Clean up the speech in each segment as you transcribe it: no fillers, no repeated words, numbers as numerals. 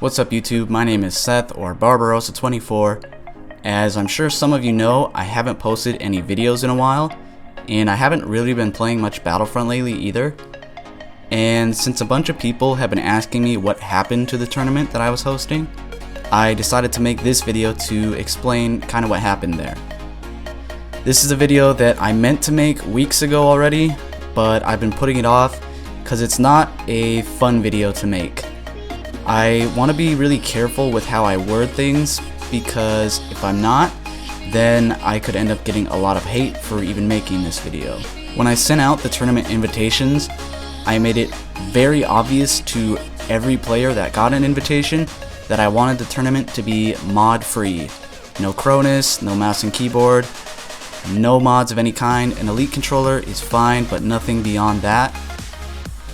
What's up YouTube, my name is Seth or Barbarossa24. As I'm sure some of you know, I haven't posted any videos in a while, and I haven't really been playing much Battlefront lately either. And since a bunch of people have been asking me what happened to the tournament that I was hosting, I decided to make this video to explain kind of what happened there. This is a video that I meant to make weeks ago already, but I've been putting it off because it's not a fun video to make. I want to be really careful with how I word things, because if I'm not, then I could end up getting a lot of hate for even making this video. When I sent out the tournament invitations, I made it very obvious to every player that got an invitation that I wanted the tournament to be mod free. No Cronus, no mouse and keyboard, no mods of any kind. An elite controller is fine, but nothing beyond that.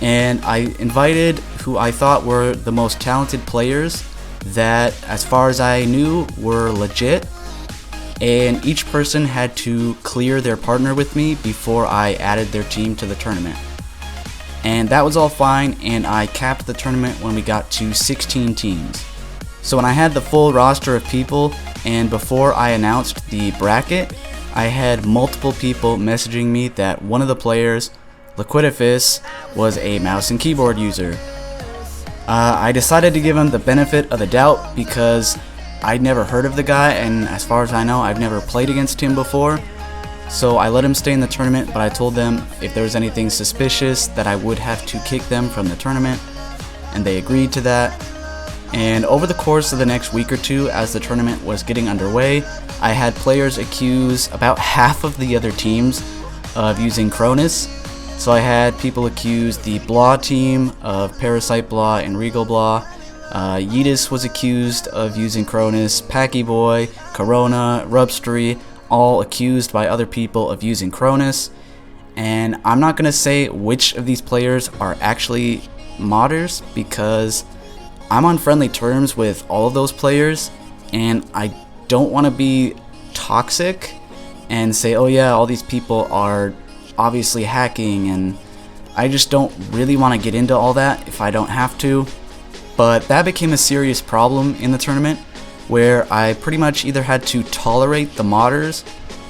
And I invited who I thought were the most talented players that, as far as I knew, were legit, and each person had to clear their partner with me before I added their team to the tournament. And that was all fine, and I capped the tournament when we got to 16 teams. So when I had the full roster of people, and before I announced the bracket, I had multiple people messaging me that one of the players, Liquidifus, was a mouse and keyboard user. I decided to give him the benefit of the doubt because I'd never heard of the guy, and as far as I know, I've never played against him before. So I let him stay in the tournament, but I told them if there was anything suspicious that I would have to kick them from the tournament, and they agreed to that. And over the course of the next week or two, as the tournament was getting underway, I had players accuse about half of the other teams of using Cronus. So I had people accuse the Blah team of Parasite Blah and Regal Blah. Yeetus was accused of using Cronus, Packy Boy, Corona, Rubstery, all accused by other people of using Cronus. And I'm not going to say which of these players are actually modders, because I'm on friendly terms with all of those players, and I don't want to be toxic and say, oh yeah, all these people are obviously hacking, and I just don't really want to get into all that if I don't have to. But that became a serious problem in the tournament, where I pretty much either had to tolerate the modders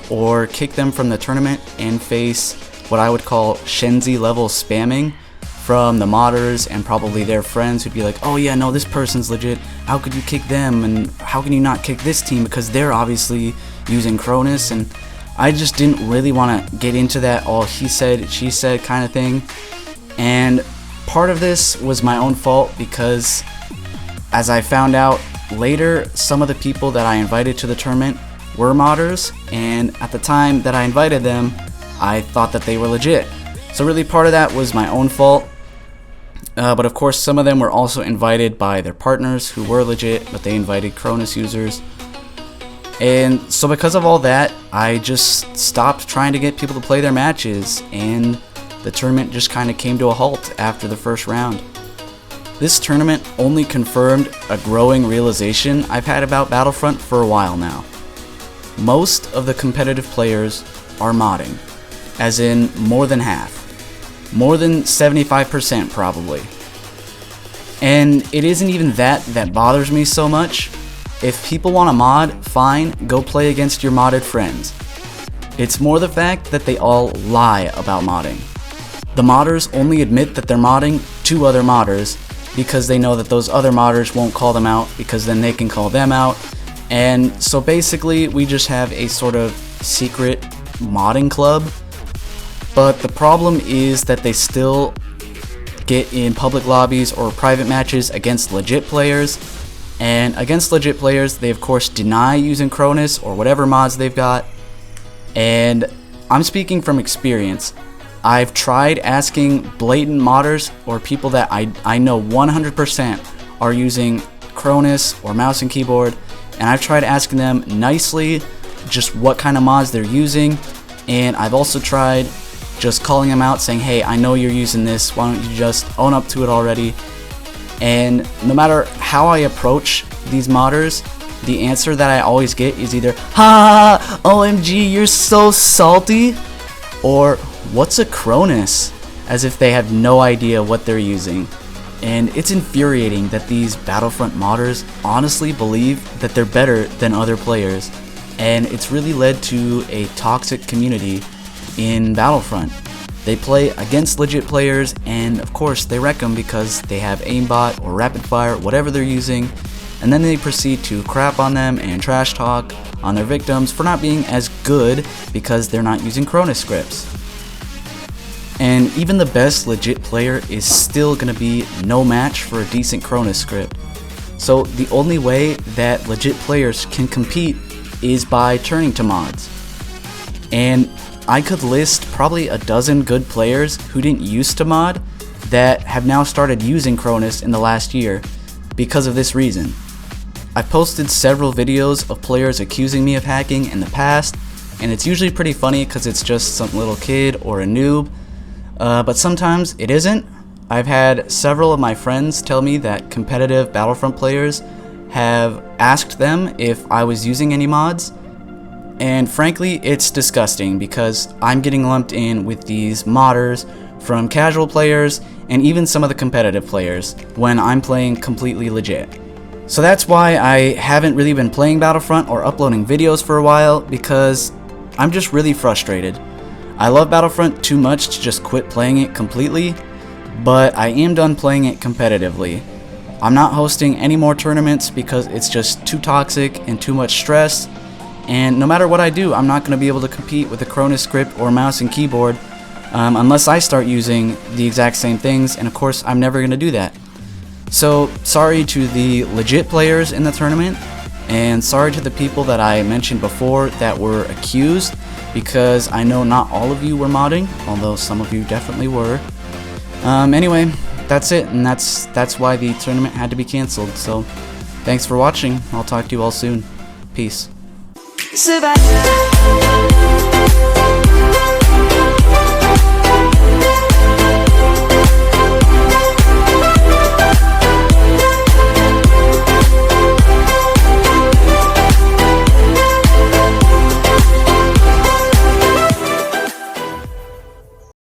or kick them from the tournament and face what I would call Shenzi level spamming from the modders and probably their friends who'd be like, oh yeah, no, this person's legit, how could you kick them, and how can you not kick this team because they're obviously using Cronus. And I just didn't really want to get into that all he said, she said kind of thing. And part of this was my own fault, because as I found out later, some of the people that I invited to the tournament were modders, and at the time that I invited them, I thought that they were legit. So really part of that was my own fault. But of course some of them were also invited by their partners who were legit, but they invited Cronus users. And so because of all that, I just stopped trying to get people to play their matches, and the tournament just kind of came to a halt after the first round. This tournament only confirmed a growing realization I've had about Battlefront for a while now. Most of the competitive players are modding, as in more than half. More than 75% probably. And it isn't even that bothers me so much. If people want to mod, fine, go play against your modded friends. It's more the fact that they all lie about modding. The modders only admit that they're modding to other modders because they know that those other modders won't call them out, because then they can call them out. And so basically we just have a sort of secret modding club. But the problem is that they still get in public lobbies or private matches against legit players. And against legit players, they of course deny using Cronus or whatever mods they've got. And I'm speaking from experience. I've tried asking blatant modders or people that I know 100% are using Cronus or mouse and keyboard, and I've tried asking them nicely just what kind of mods they're using. And I've also tried just calling them out saying, hey, I know you're using this, why don't you just own up to it already? And no matter how I approach these modders, the answer that I always get is either, ha, OMG, you're so salty, or what's a Cronus? As if they have no idea what they're using. And it's infuriating that these Battlefront modders honestly believe that they're better than other players, and it's really led to a toxic community in Battlefront. They play against legit players, and of course they wreck them because they have aimbot or rapid fire, whatever they're using, and then they proceed to crap on them and trash talk on their victims for not being as good because they're not using Cronus scripts. And even the best legit player is still going to be no match for a decent Cronus script. So the only way that legit players can compete is by turning to mods. And I could list probably a dozen good players who didn't used to mod that have now started using Cronus in the last year because of this reason. I've posted several videos of players accusing me of hacking in the past, and it's usually pretty funny because it's just some little kid or a noob. But sometimes it isn't. I've had several of my friends tell me that competitive Battlefront players have asked them if I was using any mods, and frankly it's disgusting because I'm getting lumped in with these modders from casual players and even some of the competitive players when I'm playing completely legit. So that's why I haven't really been playing Battlefront or uploading videos for a while, because I'm just really frustrated. I love Battlefront too much to just quit playing it completely, but I am done playing it competitively. I'm not hosting any more tournaments because it's just too toxic and too much stress, and no matter what I do, I'm not going to be able to compete with a Cronus script or mouse and keyboard unless I start using the exact same things, and of course I'm never going to do that. So sorry to the legit players in the tournament, and sorry to the people that I mentioned before that were accused, because I know not all of you were modding, although some of you definitely were. Anyway, that's it, and that's why the tournament had to be cancelled. So thanks for watching. I'll talk to you all soon. Peace.